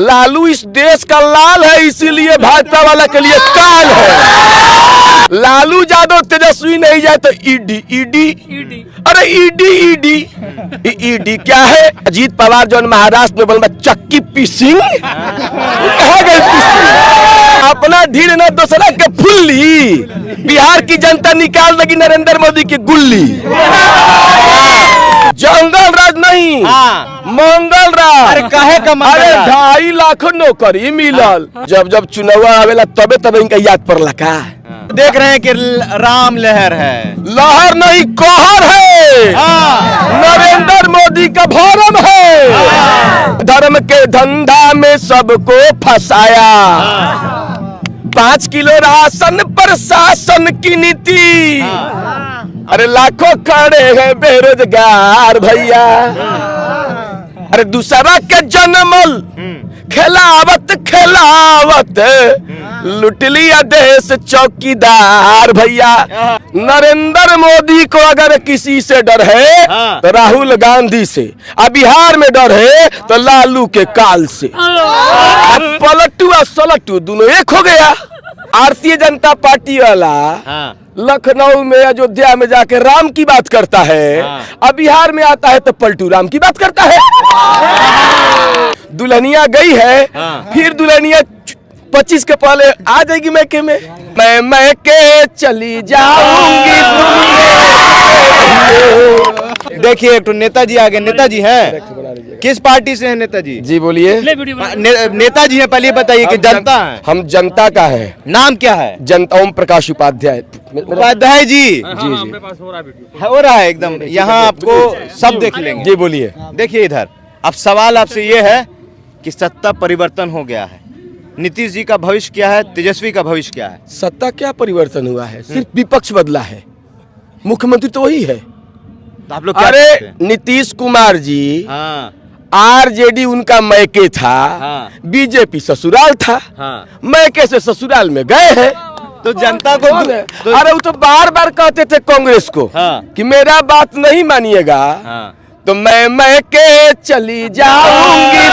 लालू इस देश का लाल है, इसीलिए भाजपा वाला के लिए काल है। लालू यादव तेजस्वी नहीं जाए तो ईडी ईडी अरे ईडी क्या है? अजीत पवार जो महाराष्ट्र में बोल चक्की पीसिंग कहा गए अपना ढीढ़ न दूसरा के फुल्ली, बिहार की जनता निकाल देगी नरेंद्र मोदी की गुल्ली। जंगल राज नहीं मंगल राज। अरे काहे का अरे 2.5 लाख नौकरी मिलल। जब चुनाव आवेला तबे इनका याद पड़ला का। देख रहे हैं कि राम लहर है, लहर नहीं कहर है। नरेंद्र मोदी का भरम है। धर्म के धंधा में सबको फंसाया। 5 किलो राशन प्रशासन की नीति। अरे लाखों खड़े हैं बेरोजगार भैया। अरे दूसरा के जन्मल खिलावत लुट लिया देश चौकीदार भैया। नरेंद्र मोदी को अगर किसी से डर है तो राहुल गांधी से, अब बिहार में डर है तो लालू के काल से। अब पलटू और सलटू दोनों एक हो गया। भारतीय जनता पार्टी वाला लखनऊ में अयोध्या में जाके राम की बात करता है, अब बिहार में आता है तो पलटू राम की बात करता है। दुल्हनिया गई है, फिर दुल्हनिया 25 के पहले आ जाएगी मैके में। मैं के चली जाऊंगी। देखिए एक तो नेताजी आ गए। नेताजी हैं किस पार्टी से हैं नेताजी? जी बोलिए। नेताजी हैं, पहले बताइए कि जनता है। हम जनता का है। नाम क्या है? जनता ओम प्रकाश उपाध्याय जी हो रहा है एकदम। यहाँ आपको सब देख लेंगे। जी बोलिए। देखिए इधर अब सवाल आपसे ये है कि सत्ता परिवर्तन हो गया है, नीतीश जी का भविष्य क्या है, तेजस्वी का भविष्य क्या है? सत्ता क्या परिवर्तन हुआ है? सिर्फ विपक्ष बदला है, मुख्यमंत्री तो वही है। तो आप लोग क्या अरे नीतीश कुमार जी आरजेडी उनका मैके था, बीजेपी ससुराल था, मैके से ससुराल में गए हैं। तो जनता को अरे वो तो बार बार कहते थे कांग्रेस को कि मेरा बात नहीं मानिएगा तो मैं के चली जाऊंगी।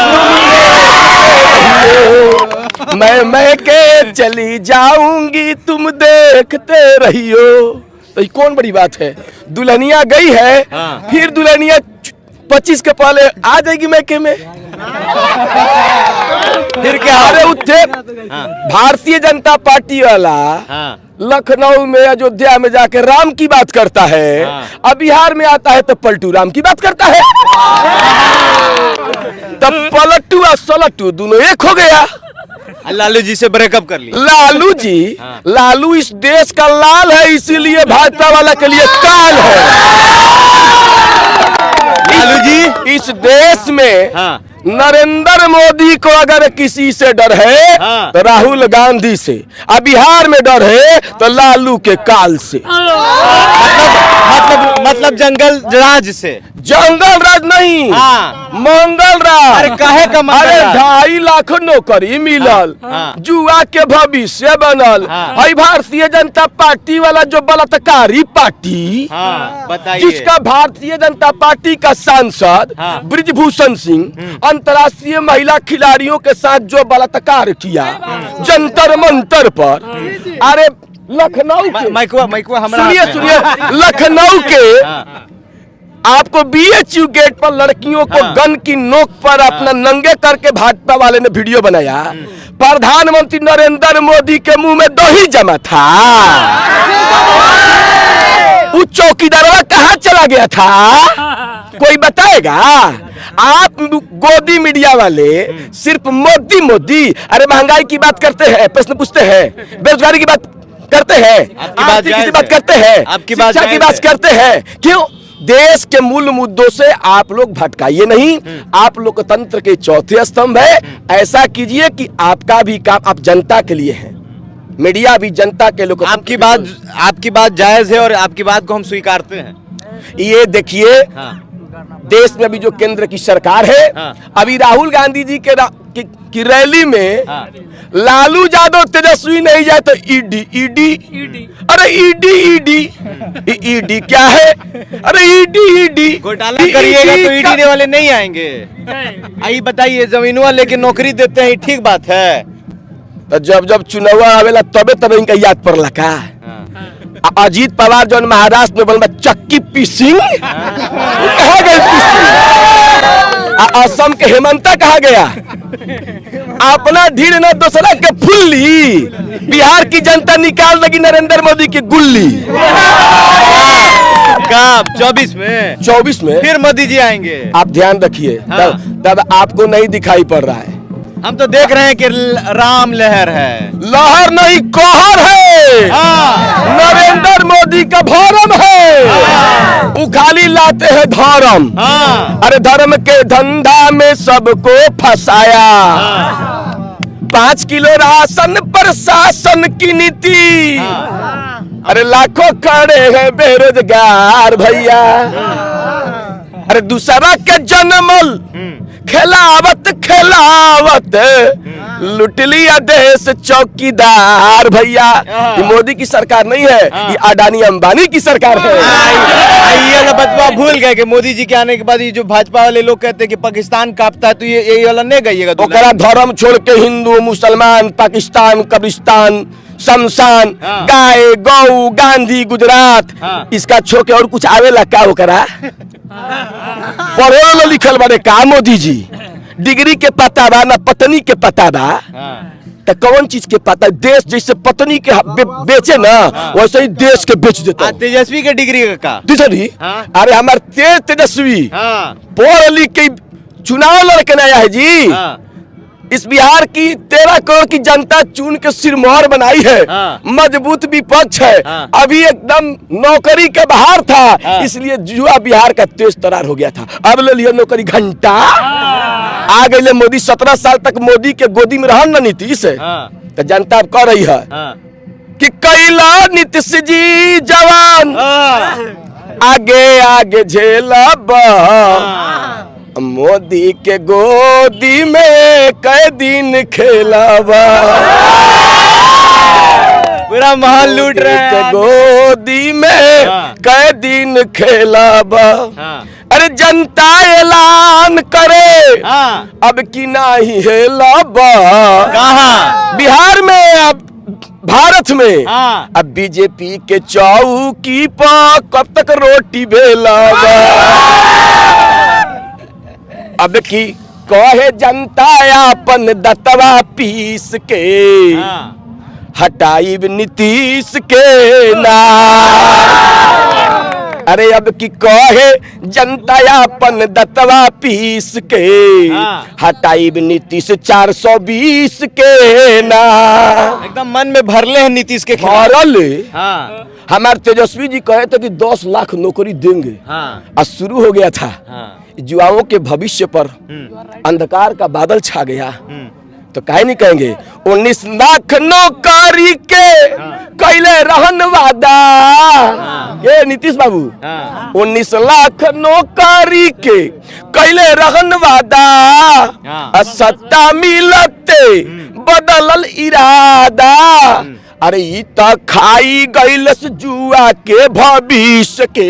मैं के चली जाऊंगी तुम देखते रहियो। तो ये कौन बड़ी बात है? दुल्हनिया गई है, फिर दुल्हनिया 25 के पहले आ जाएगी मैके में। फिर क्या? अरे उठे भारतीय जनता पार्टी वाला लखनऊ में अयोध्या में जाके राम की बात करता है, अब बिहार में आता है तो पलटू राम की बात करता है। तब पलटू और सलटू दोनों एक हो गया। लालू जी से ब्रेकअप कर लिया। लालू इस देश का लाल है, इसीलिए भाजपा वाला के लिए काल है। लालू जी इस देश में नरेंद्र मोदी को अगर किसी से डर है तो राहुल गांधी से, अब बिहार में डर है तो लालू के काल से। मतलब जंगल राज से। जंगल राज नहीं मंगल राज। अरे काहे का? अरे 2.5 लाख नौकरी मिलल, जुआ के भविष्य बनल। भारतीय जनता पार्टी वाला जो बलात्कारी पार्टी, जिसका भारतीय जनता पार्टी का सांसद ब्रिजभूषण सिंह अंतर्राष्ट्रीय महिला खिलाड़ियों के साथ जो बलात्कार किया जंतर मंतर पर। अरे लखनऊ सुनिए लखनऊ के आपको BHU गेट पर लड़कियों को गन की नोक पर अपना नंगे करके भाजपा वाले ने वीडियो बनाया। प्रधानमंत्री नरेंद्र मोदी के मुंह में दही जमा था। वो चौकीदारवा कहाँ चला गया था? कोई बताएगा? आप गोदी मीडिया वाले सिर्फ मोदी। अरे महंगाई की बात करते हैं, प्रश्न पूछते हैं, बेरोजगारी की बात करते हैं, किसी बात करते हैं, शिक्षा की बात करते हैं। क्यों? देश के मूल मुद्दों से आप लोग भटकाइए नहीं। आप लोकतंत्र के चौथे स्तंभ है। ऐसा कीजिए कि आपका भी काम आप जनता के लिए है, मीडिया भी जनता के लोग। आपकी बात जायज है और आपकी बात को हम स्वीकारते हैं। ये देखिए देश में अभी जो केंद्र की सरकार है, अभी राहुल गांधी जी के कि रैली में लालू यादव तेजस्वी नहीं जाए तो ईडी ईडी अरे ईडी ईडी ईडी क्या है? अरे ईडी ईडी घोटाला करिएगा तो ईडी वाले नहीं आएंगे। आई बताइए, जमीनवा लेके नौकरी देते हैं, ठीक बात है? तो जब जब चुनाव आवेला तबे तबे इनका याद पड़ला का? अजीत पवार जो महाराष्ट्र में बोल चक्की पीसिंग कहा गया, असम के हेमंता कहा गया, अपना ढीढ़ न दूसरा के फुल्ली, बिहार की जनता निकाल लगी नरेंद्र मोदी की गुल्ली। कब? 24 में फिर मोदी जी आएंगे। आप ध्यान रखिए, तब आपको नहीं दिखाई पड़ रहा है। हम तो देख रहे हैं कि राम लहर है। लहर नहीं कहर है। नरेंद्र मोदी का भरम है। वो खाली लाते हैं धर्म। अरे धर्म के धंधा में सबको फंसाया। 5 किलो राशन प्रशासन की नीति। अरे लाखों खड़े हैं बेरोजगार भैया। अरे दूसरा के जनमल खिलावत खिलावत लुट लिया देश चौकीदार भैया। ये मोदी की सरकार नहीं है, ये अडानी अंबानी की सरकार है। ये बतवा भूल गए कि मोदी जी के आने के बाद ये जो भाजपा वाले लोग कहते हैं कि पाकिस्तान कांपता है, तो ये वाला नहीं गइएगा। ओकरा धर्म छोड़ के हिंदू मुसलमान पाकिस्तान कब्रिस्तान शमशान गाय गौ गांधी गुजरात इसका छोड़ के और कुछ आवेला का ओकरा? पढ़े लिखल बारे का मोदी जी? डिग्री के पता बा ना पत्नी के पता बा? तो कौन चीज के पता? देश जैसे पत्नी के बेचे ना वैसे ही देश के बेच देता। तेजस्वी के डिग्री का तीसरी अरे हमारे तेजस्वी पढ़ लिख के चुनाव लड़के नया है जी। इस बिहार की 13 करोड़ की जनता चुन के सिरमौर बनाई है। मजबूत विपक्ष है। अभी एकदम नौकरी के बाहर था, इसलिए जुआ बिहार का तेज तरार हो गया था। अब ले लिया नौकरी घंटा आ गई। मोदी 17 साल तक मोदी के गोदी में रहन ना नीतीश तो जनता अब कह रही है कि कैला नीतीश जी जवान आगे आगे झेलब। मोदी के गोदी में कई दिन खेलावा। पूरा महल लूट रहे हैं। गोदी में कई दिन खेलावा। अरे जनता ऐलान करे अब की नहीं हेलावा। कहाँ? बिहार में, अब भारत में। अब बीजेपी के चौकी पर कब तक रोटी बेलावा। अब की कहे जनता अपन दतवा पीस के हटाई नीतीश के नाम। अरे अब की कहे जनता अपन दतवा पीस के हटाई नीतीश 420 के नाम। एकदम मन में भरले हैं नीतीश के भरल। हमारे तेजस्वी जी कहे थे कि 10 लाख नौकरी देंगे। आज शुरू हो गया था। युवाओं के भविष्य पर अंधकार का बादल छा गया तो काहे नहीं कहेंगे 19 लाख नौकरी के कैले रहन वादा। ये नीतीश बाबू 19 लाख नौकरी के कैले रहन वादा। सत्ता मिलते बदलल इरादा। अरे ई त खाई गईलस जुआ के भविष्य के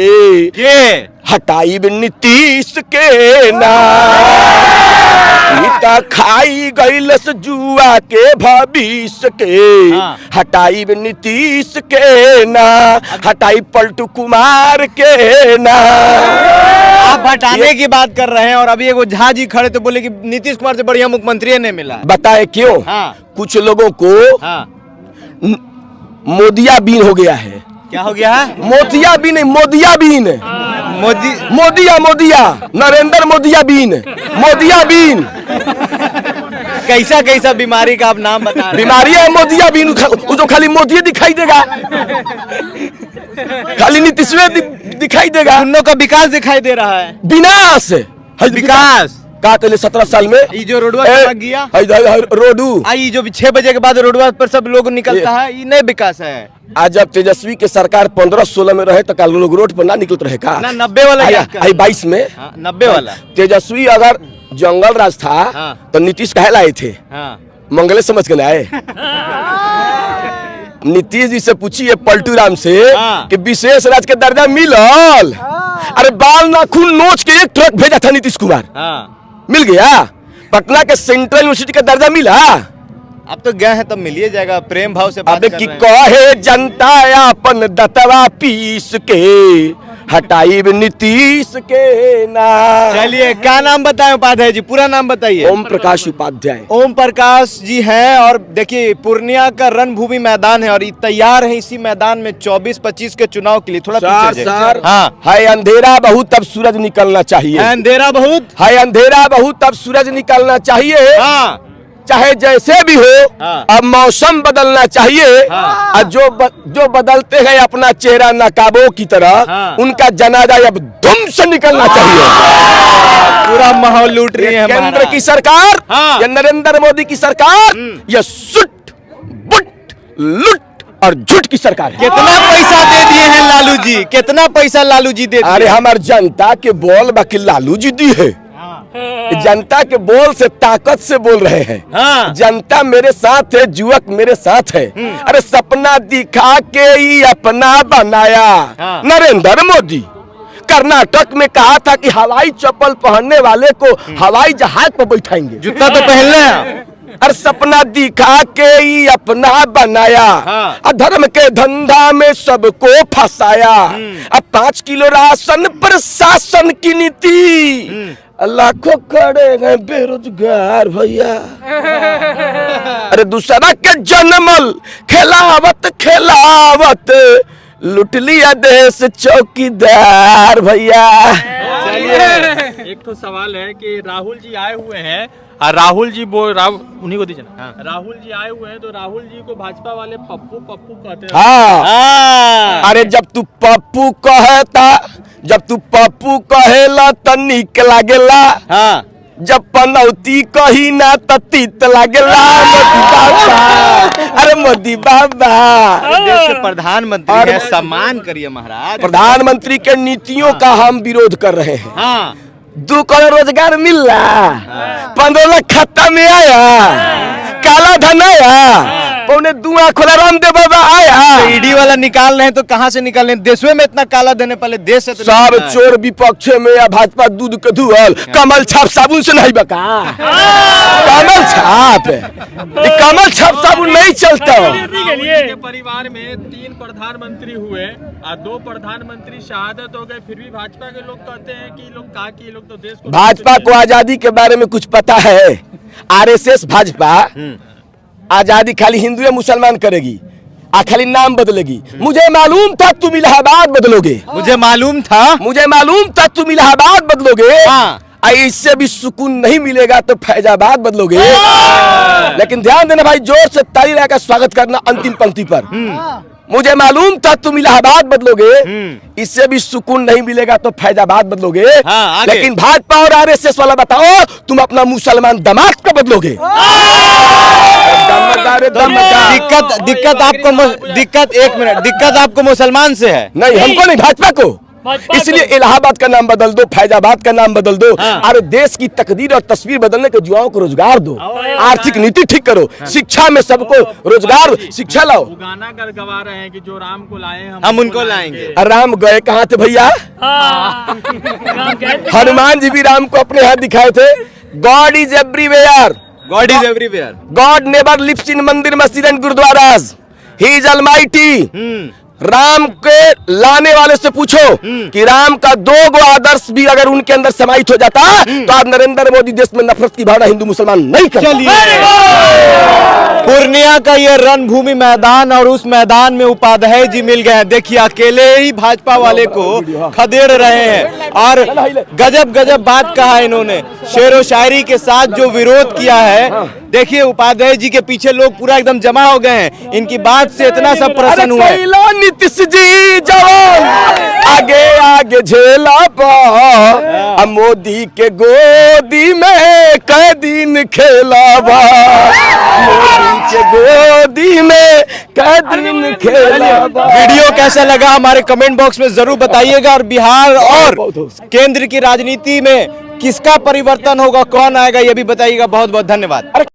हटाई नीतीश के नाम। ई त खाई गईलस जुआ के भविष्य के हटाई नीतीश के नाम। हटाई पलटू कुमार के नाम। आप हटाने की बात कर रहे हैं और अभी एगो झा जी खड़े तो बोले कि नीतीश कुमार से बढ़िया मुख्यमंत्री नहीं मिला। बताए क्यों? कुछ लोगों को मोदिया बीन हो गया है। क्या हो गया है? मोतिया बीन नहीं, मोदिया बीन। मोदिया नरेंद्र मोदिया बीन, मोदिया बीन। कैसा कैसा बीमारी का आप नाम बता रहे हैं? बीमारी है मोदिया बीन। जो खाली मोदी दिखाई देगा, खाली नीतीश दिखाई देगा। उन लोग का विकास दिखाई दे रहा है। विनाश विकास का 17 साल में ये जो रोडवा गया रोडू आई जो 6 बजे के बाद रोडवा पर सब लोग निकलता है, ये नहीं विकास है। आज जब तेजस्वी के सरकार 15-16 में रहे तो कल लोग रोड पर ना निकलते रहे का? ना 90 वाला 22 में 90 वाला तेजस्वी अगर जंगल राज था तो नीतीश कहे लाए थे? मंगले समझ के लाए। नीतीश जी से पूछिए पलटू राम से कि विशेष राज्य के दर्जा मिलल? अरे बाल नाखून नोच के एक ट्रक भेजा था नीतीश कुमार, मिल गया? पटना के सेंट्रल यूनिवर्सिटी का दर्जा मिला? अब तो गए हैं तब मिलिए जाएगा, प्रेम भाव से बात अबे कर कि रहे हैं। कहे जनता अपन दतवा पीस के हटाई नीतीश के नाम। चलिए क्या नाम बताएं उपाध्याय जी, पूरा नाम बताइए। ओम प्रकाश उपाध्याय। ओम प्रकाश जी हैं और देखिए पूर्णिया का रणभूमि मैदान है और ये तैयार है इसी मैदान में 24-25 के चुनाव के लिए। थोड़ा पीछे सर, हाँ है अंधेरा बहुत अब सूरज निकलना चाहिए। अंधेरा बहुत है अंधेरा बहुत अब सूरज निकलना चाहिए। हाँ चाहे जैसे भी हो अब मौसम बदलना चाहिए। और जो बदलते हैं अपना चेहरा नकाबों की तरह उनका जनाजा अब धूम से निकलना चाहिए। पूरा माहौल लूट रही है केंद्र की सरकार या नरेंद्र मोदी की सरकार या सुट बुट लुट और झूठ की सरकार है। कितना पैसा दे दिए हैं लालू जी, कितना पैसा लालू जी दे दिए? अरे हमार जनता के बोल बाकी लालू जी दी है। जनता के बोल से ताकत से बोल रहे हैं। जनता मेरे साथ है, युवक मेरे साथ है। अरे सपना दिखा के ही अपना बनाया नरेंद्र मोदी। कर्नाटक में कहा था कि हवाई चप्पल पहनने वाले को हवाई जहाज पर बैठाएंगे, जूता तो पहनना है। और सपना दिखा के ही अपना बनाया। अधर्म के धंधा में सबको फंसाया। अब 5 किलो राशन प्रशासन की नीति, लाखों खड़े हैं बेरोजगार भैया। अरे दूसरा के जन्मल खिलावत लुट लिया देश चौकीदार भैया। एक तो सवाल है कि राहुल जी आए हुए हैं और राहुल जी उन्हीं को दीजिए ना। राहुल जी आए हुए हैं तो राहुल जी को भाजपा वाले पप्पू पप्पू कहते हैं। हाँ। अरे जब तू पप्पू कहेला त निक लागेला। जब पनौती कही ना त तीत लागेला। मोदी बाबा, अरे मोदी बाबा देश के प्रधानमंत्री है, सम्मान करिए महाराज। प्रधानमंत्री के नीतियों का हम विरोध कर रहे हैं। 2 करोड़ रोजगार मिल रहा, 15 लाख खाता में आया, काला धन आया, 2.25 खोला रामदेव बाबा आया। ईडी वाला निकाल रहे हैं तो कहाँ से निकाल रहे हैं? देश में इतना काला देने पहले देश से तो सब चोर विपक्ष में या भाजपा दूध के धुअल कमल छाप साबुन से नहीं बका। कमल छाप साबुन नहीं चलता। के परिवार में 3 प्रधानमंत्री हुए और 2 प्रधानमंत्री शहादत हो गए, फिर भी भाजपा के लोग कहते हैं कि लोग तो देश को, भाजपा को आजादी के बारे में कुछ पता है? आरएसएस भाजपा आजादी खाली हिंदू या मुसलमान करेगी, खाली नाम बदलेगी। मुझे मालूम था तुम इलाहाबाद बदलोगे, मुझे मालूम था तुम इलाहाबाद बदलोगे। इससे भी सुकून नहीं मिलेगा तो फैजाबाद बदलोगे। लेकिन ध्यान देना भाई, जोर से ताली लगाकर स्वागत करना अंतिम पंक्ति पर। मुझे मालूम था तुम इलाहाबाद बदलोगे, इससे भी सुकून नहीं मिलेगा तो फैजाबाद बदलोगे। लेकिन भाजपा और आरएसएस वाला बताओ तुम अपना मुसलमान दामाद को बदलोगे। दिक्कत आपको मुसलमान से है? नहीं, हमको नहीं, भाजपा को। इसलिए इलाहाबाद का नाम बदल दो, फैजाबाद का नाम बदल दो। अरे देश की तकदीर और तस्वीर बदलने के युवाओं को रोजगार दो, आर्थिक नीति ठीक करो, शिक्षा में सबको रोजगार, शिक्षा लाओ। गाना कर गवा रहे हैं कि जो राम को लाए हम उनको लाएंगे। राम गए कहाँ थे भैया? हनुमान जी भी राम को अपने हाथ दिखाए थे। God is everywhere, god never lives in mandir masjid and gurdwaras, he is almighty. Ram के लाने वाले से पूछो कि राम का 2 आदर्श भी अगर उनके अंदर समाहित हो जाता तो आज नरेंद्र मोदी देश में नफरत की भावना हिंदू मुसलमान नहीं करता। पूर्णिया का ये रणभूमि मैदान और उस मैदान में उपाध्याय जी मिल गए हैं। देखिए अकेले ही भाजपा वाले को खदेड़ रहे हैं और गजब बात कहा है इन्होंने। शेरो शायरी के साथ जो विरोध किया है, देखिए उपाध्याय जी के पीछे लोग पूरा एकदम जमा हो गए हैं। इनकी बात से इतना सब प्रसन्न हुआ है। नीतीश जी जवान आगे लागे झेला पा आ मोदी के गोदी में कै दिन खेला बा मोदी के गोदी में कै दिन खेला बा। वीडियो कैसा लगा हमारे कमेंट बॉक्स में जरूर बताइएगा। और बिहार और केंद्र की राजनीति में किसका परिवर्तन होगा, कौन आएगा, ये भी बताइएगा। बहुत बहुत धन्यवाद।